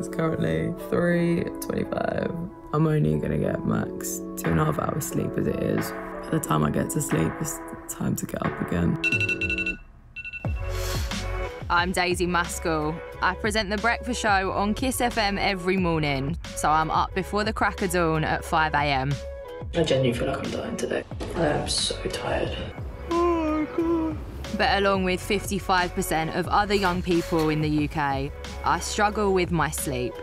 It's currently 3:25. I'm only gonna get max 2.5 hours sleep as it is. By the time I get to sleep, it's time to get up again. I'm Daisy Maskell. I present The Breakfast Show on Kiss FM every morning, so I'm up before the crack of dawn at 5 a.m. I genuinely feel like I'm dying today. I am so tired. Oh my God. But along with 55% of other young people in the UK, I struggle with my sleep.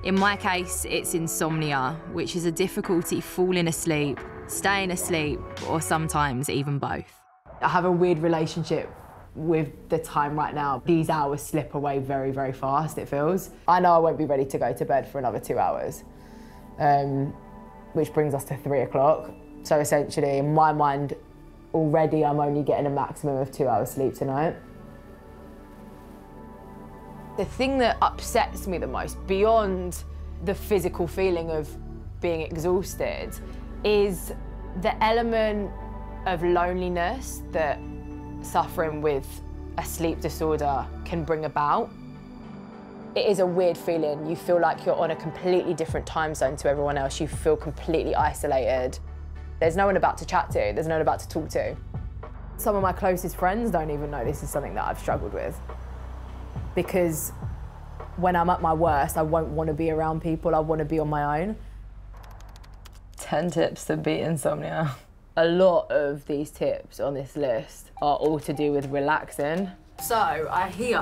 In my case, it's insomnia, which is a difficulty falling asleep, staying asleep, or sometimes even both. I have a weird relationship with the time right now. These hours slip away very, very fast, it feels. I know I won't be ready to go to bed for another 2 hours, which brings us to 3 o'clock. So essentially, in my mind, already I'm only getting a maximum of 2 hours sleep tonight. The thing that upsets me the most, beyond the physical feeling of being exhausted, is the element of loneliness that suffering with a sleep disorder can bring about. It is a weird feeling. You feel like you're on a completely different time zone to everyone else. You feel completely isolated. There's no one about to chat to, there's no one about to talk to. Some of my closest friends don't even know this is something that I've struggled with. Because when I'm at my worst, I won't want to be around people, I want to be on my own. 10 tips to beat insomnia. A lot of these tips on this list are all to do with relaxing. So I hear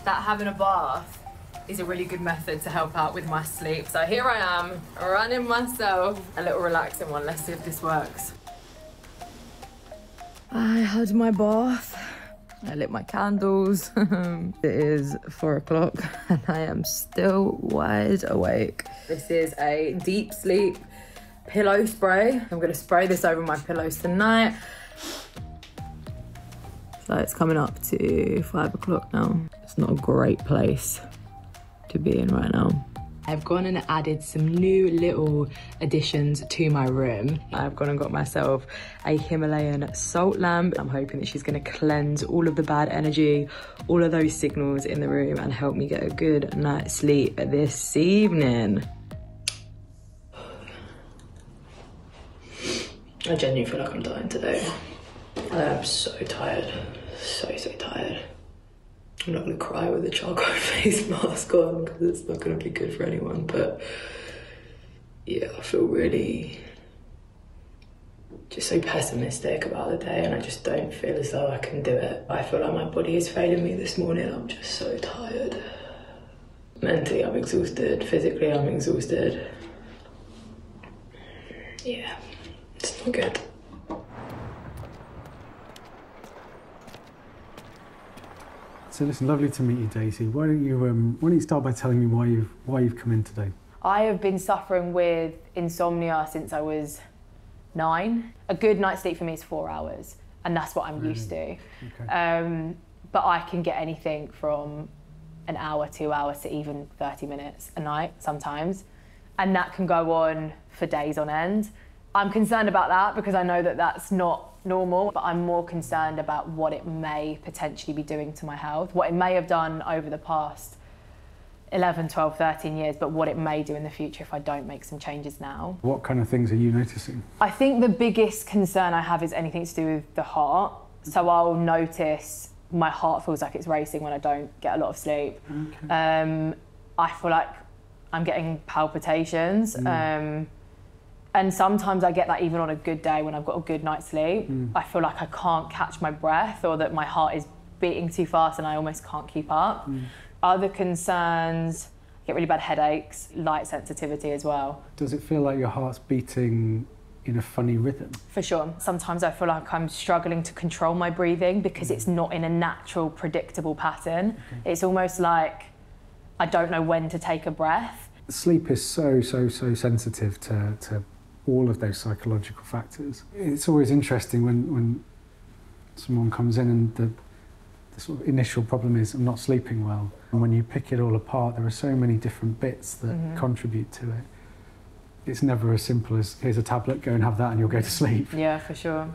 that having a bath is a really good method to help out with my sleep. So here I am, running myself a little relaxing one. Let's see if this works. I had my bath. I lit my candles. It is 4 o'clock and I am still wide awake. This is a deep sleep pillow spray. I'm gonna spray this over my pillows tonight. So it's coming up to 5 o'clock now. It's not a great place to be in right now. I've gone and added some new little additions to my room. I've gone and got myself a Himalayan salt lamp. I'm hoping that she's gonna cleanse all of the bad energy, all of those signals in the room and help me get a good night's sleep this evening. I genuinely feel like I'm dying today. I am so tired, so tired. I'm not gonna cry with a charcoal face mask on because it's not gonna be good for anyone, but yeah, I feel really just so pessimistic about the day and I just don't feel as though I can do it. I feel like my body is failing me this morning. I'm just so tired. Mentally, I'm exhausted. Physically, I'm exhausted. Yeah, it's not good. So listen, lovely to meet you, Daisy. Why don't you start by telling me why you've come in today? I have been suffering with insomnia since I was 9. A good night's sleep for me is 4 hours, and that's what I'm used to. Okay. But I can get anything from an hour, 2 hours to even 30 minutes a night sometimes, and that can go on for days on end. I'm concerned about that because I know that that's not normal, but I'm more concerned about what it may potentially be doing to my health, what it may have done over the past 11, 12, 13 years, but what it may do in the future if I don't make some changes now. What kind of things are you noticing? I think the biggest concern I have is anything to do with the heart. So I'll notice my heart feels like it's racing when I don't get a lot of sleep. Okay. I feel like I'm getting palpitations. And sometimes I get that even on a good day when I've got a good night's sleep. I feel like I can't catch my breath or that my heart is beating too fast and I almost can't keep up. Other concerns, I get really bad headaches, light sensitivity as well. Does it feel like your heart's beating in a funny rhythm? For sure. Sometimes I feel like I'm struggling to control my breathing because it's not in a natural, predictable pattern. Okay. It's almost like I don't know when to take a breath. Sleep is so sensitive to all of those psychological factors. It's always interesting when someone comes in and the sort of initial problem is I'm not sleeping well. And when you pick it all apart, there are so many different bits that contribute to it. It's never as simple as here's a tablet, go and have that and you'll go to sleep. Yeah, for sure.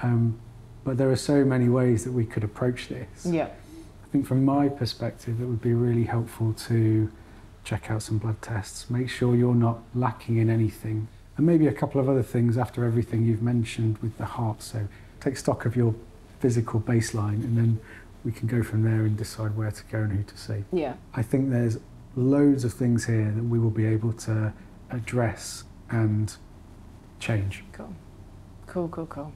But there are so many ways that we could approach this. Yeah. I think from my perspective, it would be really helpful to check out some blood tests, make sure you're not lacking in anything, and maybe a couple of other things after everything you've mentioned with the heart. So take stock of your physical baseline, and then we can go from there and decide where to go and who to see. Yeah. I think there's loads of things here that we will be able to address and change. Cool. Cool, cool, cool.